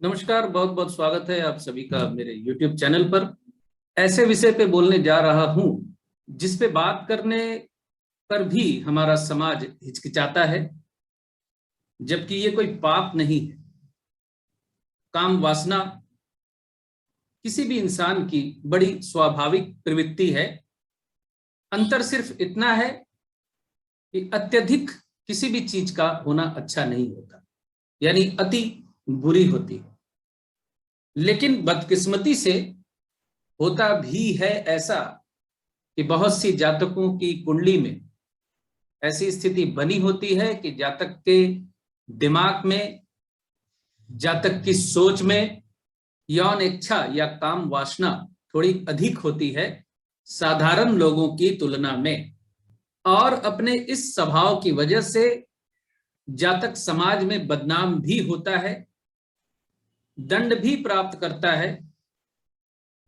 नमस्कार, बहुत बहुत स्वागत है आप सभी का मेरे YouTube चैनल पर। ऐसे विषय पे बोलने जा रहा हूं जिस पे बात करने पर भी हमारा समाज हिचकिचाता है, जबकि ये कोई पाप नहीं है। काम वासना किसी भी इंसान की बड़ी स्वाभाविक प्रवृत्ति है। अंतर सिर्फ इतना है कि अत्यधिक किसी भी चीज का होना अच्छा नहीं होता, यानी अति बुरी होती है। लेकिन बदकिस्मती से होता भी है ऐसा कि बहुत सी जातकों की कुंडली में ऐसी स्थिति बनी होती है कि जातक के दिमाग में, जातक की सोच में यौन इच्छा या काम वासना थोड़ी अधिक होती है साधारण लोगों की तुलना में। और अपने इस स्वभाव की वजह से जातक समाज में बदनाम भी होता है, दंड भी प्राप्त करता है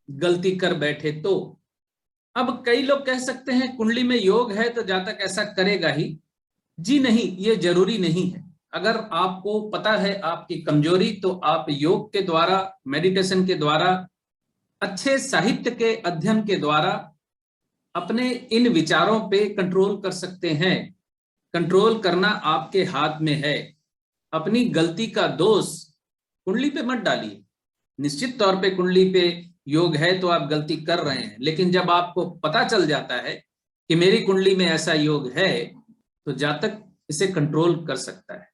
गलती कर बैठे तो। अब कई लोग कह सकते हैं कुंडली में योग है तो जातक ऐसा करेगा ही। जी नहीं, ये जरूरी नहीं है। अगर आपको पता है आपकी कमजोरी तो आप योग के द्वारा, मेडिटेशन के द्वारा, अच्छे साहित्य के अध्ययन के द्वारा अपने इन विचारों पे कंट्रोल कर सकते हैं। कंट्रोल करना आपके हाथ में है। अपनी गलती का दोष कुंडली पे मत डालिए। निश्चित तौर पे कुंडली पे योग है तो आप गलती कर रहे हैं, लेकिन जब आपको पता चल जाता है कि मेरी कुंडली में ऐसा योग है तो जातक इसे कंट्रोल कर सकता है।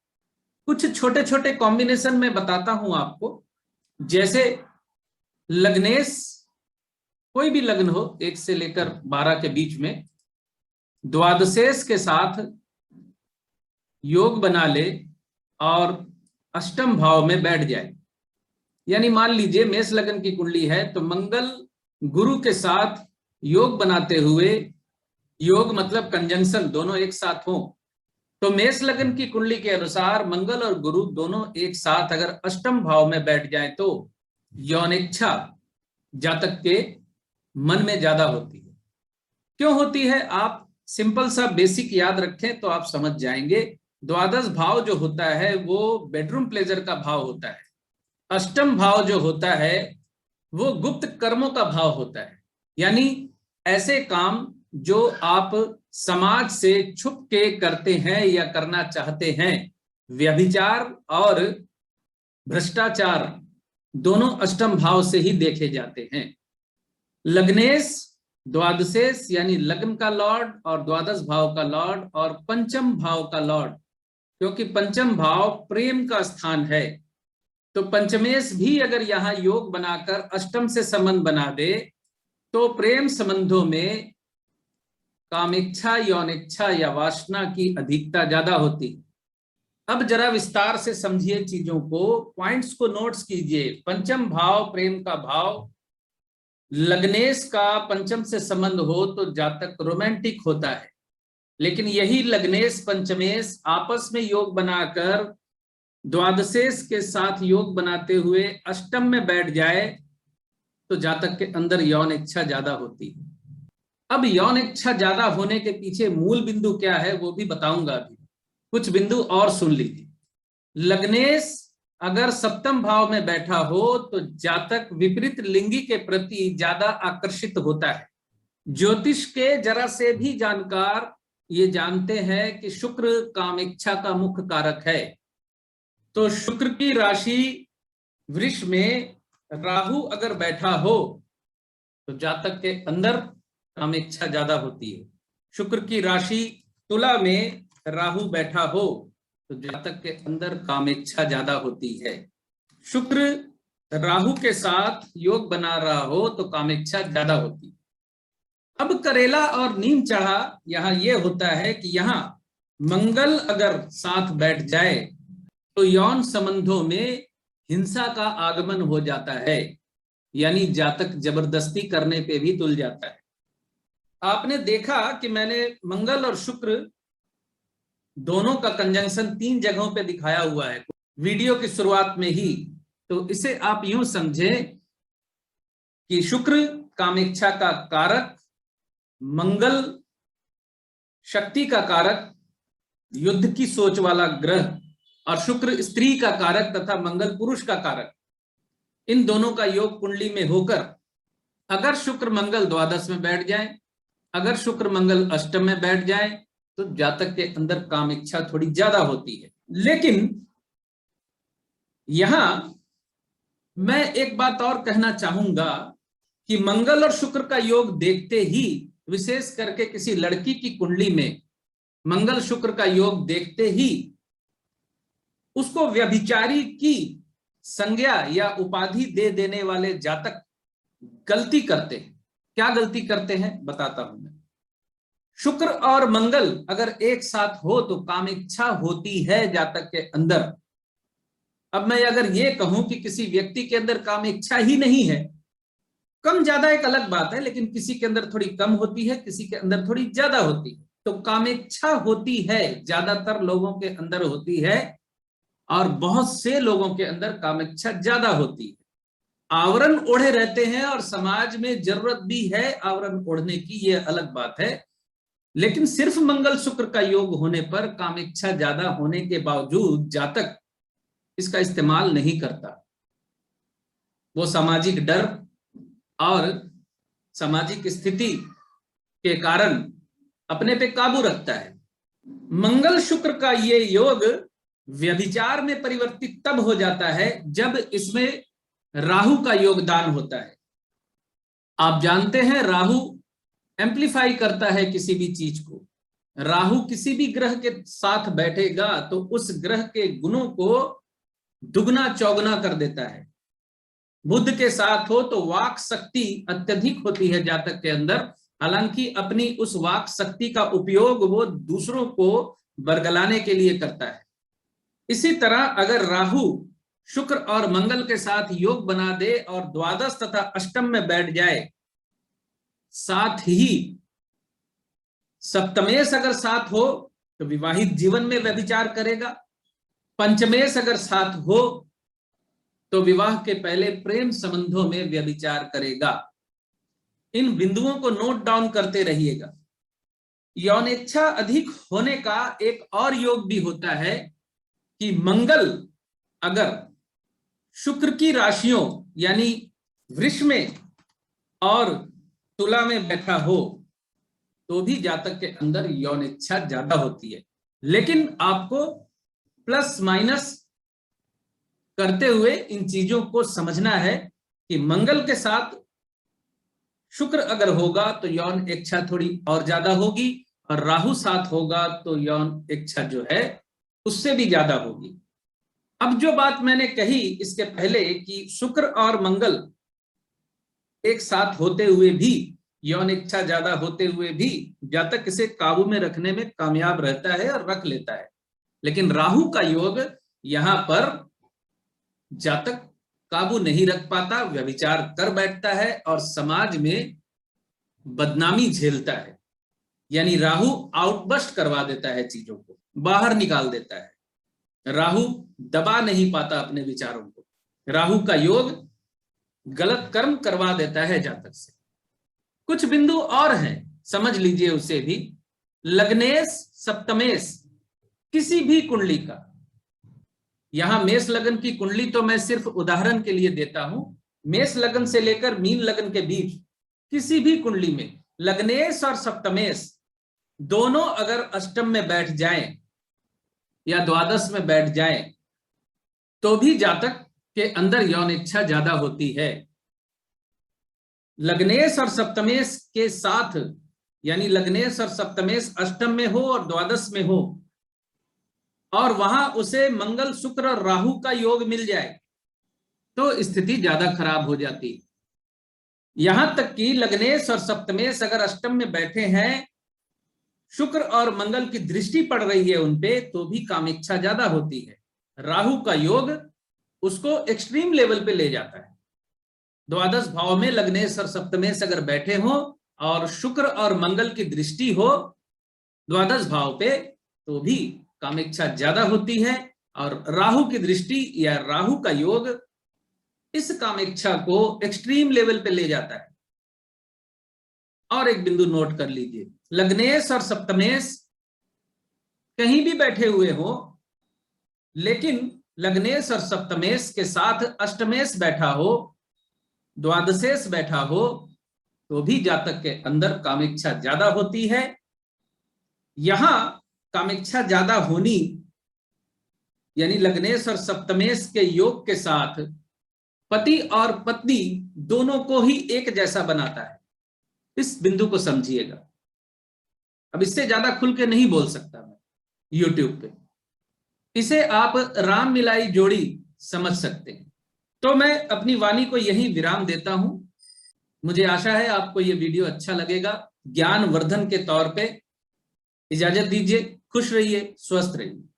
कुछ छोटे छोटे कॉम्बिनेशन में बताता हूं आपको। जैसे लग्नेश, कोई भी लग्न हो 1 से लेकर 12 के बीच में, द्वादशेश के साथ योग बना ले और अष्टम भाव में बैठ जाए। यानी मान लीजिए मेष लग्न की कुंडली है तो मंगल गुरु के साथ योग बनाते हुए, योग मतलब कंजंक्शन, दोनों एक साथ हो, तो मेष लग्न की कुंडली के अनुसार मंगल और गुरु दोनों एक साथ अगर अष्टम भाव में बैठ जाए तो यौन इच्छा जातक के मन में ज्यादा होती है। क्यों होती है, आप सिंपल सा बेसिक याद रखें तो आप समझ जाएंगे। द्वादश भाव जो होता है वो बेडरूम प्लेजर का भाव होता है। अष्टम भाव जो होता है वो गुप्त कर्मों का भाव होता है। यानी ऐसे काम जो आप समाज से छुप के करते हैं या करना चाहते हैं। व्यभिचार और भ्रष्टाचार दोनों अष्टम भाव से ही देखे जाते हैं। लग्नेश, द्वादशेश यानी लग्न का लॉर्ड और द्वादश भाव का लॉर्ड और पंचम भाव का लॉर्ड, क्योंकि पंचम भाव प्रेम का स्थान है। तो पंचमेश भी अगर यहां योग बनाकर अष्टम से संबंध बना दे तो प्रेम संबंधों में कामेच्छा, यौन इच्छा या वासना की अधिकता ज्यादा होती है। अब जरा विस्तार से समझिए चीजों को, पॉइंट्स को नोट्स कीजिए। पंचम भाव प्रेम का भाव, लग्नेश का पंचम से संबंध हो तो जातक रोमांटिक होता है। लेकिन यही लग्नेश पंचमेश आपस में योग बनाकर द्वादशेश के साथ योग बनाते हुए अष्टम में बैठ जाए तो जातक के अंदर यौन इच्छा ज्यादा होती है। अब यौन इच्छा ज्यादा होने के पीछे मूल बिंदु क्या है वो भी बताऊंगा अभी। कुछ बिंदु और सुन लीजिए। लग्नेश अगर सप्तम भाव में बैठा हो तो जातक विपरीत लिंगी के प्रति ज्यादा आकर्षित होता है। ज्योतिष के जरा से भी जानकार ये जानते हैं कि शुक्र कामेच्छा का मुख्य कारक है। तो शुक्र की राशि वृष में राहु अगर बैठा हो तो जातक के अंदर कामेच्छा ज्यादा होती है। शुक्र की राशि तुला में राहु बैठा हो तो जातक के अंदर कामेच्छा ज्यादा होती है। शुक्र राहु के साथ योग बना रहा हो तो कामेच्छा ज्यादा होती है। अब करेला और नीम चढ़ा यहां यह होता है कि यहां मंगल अगर साथ बैठ जाए तो यौन संबंधों में हिंसा का आगमन हो जाता है। यानी जातक जबरदस्ती करने पे भी तुल जाता है। आपने देखा कि मैंने मंगल और शुक्र दोनों का कंजंक्शन 3 जगहों पे दिखाया हुआ है वीडियो की शुरुआत में ही। तो इसे आप यूं समझें कि शुक्र कामेच्छा का कारक, मंगल शक्ति का कारक, युद्ध की सोच वाला ग्रह, और शुक्र स्त्री का कारक तथा मंगल पुरुष का कारक। इन दोनों का योग कुंडली में होकर अगर शुक्र मंगल द्वादश में बैठ जाए, अगर शुक्र मंगल अष्टम में बैठ जाए, तो जातक के अंदर काम इच्छा थोड़ी ज्यादा होती है। लेकिन यहां मैं एक बात और कहना चाहूंगा कि मंगल और शुक्र का योग देखते ही, विशेष करके किसी लड़की की कुंडली में मंगल शुक्र का योग देखते ही उसको व्यभिचारी की संज्ञा या उपाधि दे देने वाले जातक गलती करते हैं। क्या गलती करते हैं बताता हूं मैं। शुक्र और मंगल अगर एक साथ हो तो काम इच्छा होती है जातक के अंदर। अब मैं अगर ये कहूं कि किसी व्यक्ति के अंदर काम इच्छा ही नहीं है, कम ज्यादा एक अलग बात है, लेकिन किसी के अंदर थोड़ी कम होती है, किसी के अंदर थोड़ी ज्यादा होती है, तो कामेच्छा होती है, ज्यादातर लोगों के अंदर होती है और बहुत से लोगों के अंदर कामेच्छा ज्यादा होती है। आवरण ओढ़े रहते हैं और समाज में जरूरत भी है आवरण ओढ़ने की, ये अलग बात है, लेकिन सिर्फ मंगल शुक्र का योग होने पर कामेच्छा ज्यादा होने के बावजूद जातक इसका इस्तेमाल नहीं करता। वो सामाजिक डर और सामाजिक स्थिति के कारण अपने पे काबू रखता है। मंगल शुक्र का ये योग व्यभिचार में परिवर्तित तब हो जाता है जब इसमें राहु का योगदान होता है। आप जानते हैं राहु एम्प्लीफाई करता है किसी भी चीज को। राहु किसी भी ग्रह के साथ बैठेगा तो उस ग्रह के गुणों को दुगना चौगुना कर देता है। बुध के साथ हो तो वाक शक्ति अत्यधिक होती है जातक के अंदर, हालांकि अपनी उस वाक शक्ति का उपयोग वो दूसरों को बरगलाने के लिए करता है। इसी तरह अगर राहु शुक्र और मंगल के साथ योग बना दे और द्वादश तथा अष्टम में बैठ जाए, साथ ही सप्तमेश अगर साथ हो तो विवाहित जीवन में व्यभिचार करेगा, पंचमेश अगर साथ हो तो विवाह के पहले प्रेम संबंधों में व्यभिचार करेगा। इन बिंदुओं को नोट डाउन करते रहिएगा। यौनेच्छा अधिक होने का एक और योग भी होता है कि मंगल अगर शुक्र की राशियों यानी वृष में और तुला में बैठा हो तो भी जातक के अंदर यौनेच्छा ज्यादा होती है। लेकिन आपको प्लस माइनस करते हुए इन चीजों को समझना है कि मंगल के साथ शुक्र अगर होगा तो यौन इच्छा थोड़ी और ज्यादा होगी, और राहु साथ होगा तो यौन इच्छा जो है उससे भी ज्यादा होगी। अब जो बात मैंने कही इसके पहले कि शुक्र और मंगल एक साथ होते हुए भी, यौन इच्छा ज्यादा होते हुए भी जातक इसे काबू में रखने में कामयाब रहता है और रख लेता है, लेकिन राहु का योग यहां पर जातक काबू नहीं रख पाता, व्यभिचार कर बैठता है और समाज में बदनामी झेलता है। यानी राहु आउटबस्ट करवा देता है, चीजों को बाहर निकाल देता है। राहु दबा नहीं पाता अपने विचारों को। राहु का योग गलत कर्म करवा देता है जातक से। कुछ बिंदु और हैं, समझ लीजिए उसे भी। लग्नेश सप्तमेश किसी भी कुंडली का, यहां मेष लगन की कुंडली तो मैं सिर्फ उदाहरण के लिए देता हूं, मेष लगन से लेकर मीन लगन के बीच किसी भी कुंडली में लग्नेश और सप्तमेश दोनों अगर अष्टम में बैठ जाएं या द्वादश में बैठ जाएं तो भी जातक के अंदर यौन इच्छा ज्यादा होती है। लग्नेश और सप्तमेश के साथ, यानी लग्नेश और सप्तमेश अष्टम में हो और द्वादश में हो और वहां उसे मंगल शुक्र और राहु का योग मिल जाए तो स्थिति ज्यादा खराब हो जाती है। यहां तक कि लग्नेश और सप्तमेश अगर अष्टम में बैठे हैं, शुक्र और मंगल की दृष्टि पड़ रही है उनपे, तो भी कामेच्छा ज्यादा होती है। राहु का योग उसको एक्सट्रीम लेवल पे ले जाता है। द्वादश भाव में लग्नेश और सप्तमेश अगर बैठे हो और शुक्र और मंगल की दृष्टि हो द्वादश भाव पे तो भी कामेच्छा ज्यादा होती है, और राहु की दृष्टि या राहु का योग इस कामेच्छा को एक्सट्रीम लेवल पे ले जाता है। और एक बिंदु नोट कर लीजिए, लग्नेश और सप्तमेश कहीं भी बैठे हुए हो, लेकिन लग्नेश और सप्तमेश के साथ अष्टमेश बैठा हो, द्वादशेश बैठा हो, तो भी जातक के अंदर कामेच्छा ज्यादा होती है। यहां कामेच्छा ज्यादा होनी यानी लग्नेश और सप्तमेश के योग के साथ पति और पत्नी दोनों को ही एक जैसा बनाता है। इस बिंदु को समझिएगा। अब इससे ज्यादा खुल के नहीं बोल सकता मैं यूट्यूब पे। इसे आप राम मिलाई जोड़ी समझ सकते हैं। तो मैं अपनी वाणी को यही विराम देता हूं। मुझे आशा है आपको यह वीडियो अच्छा लगेगा। ज्ञान वर्धन के तौर पे इजाजत दीजिए। खुश रहिए, स्वस्थ रहिए।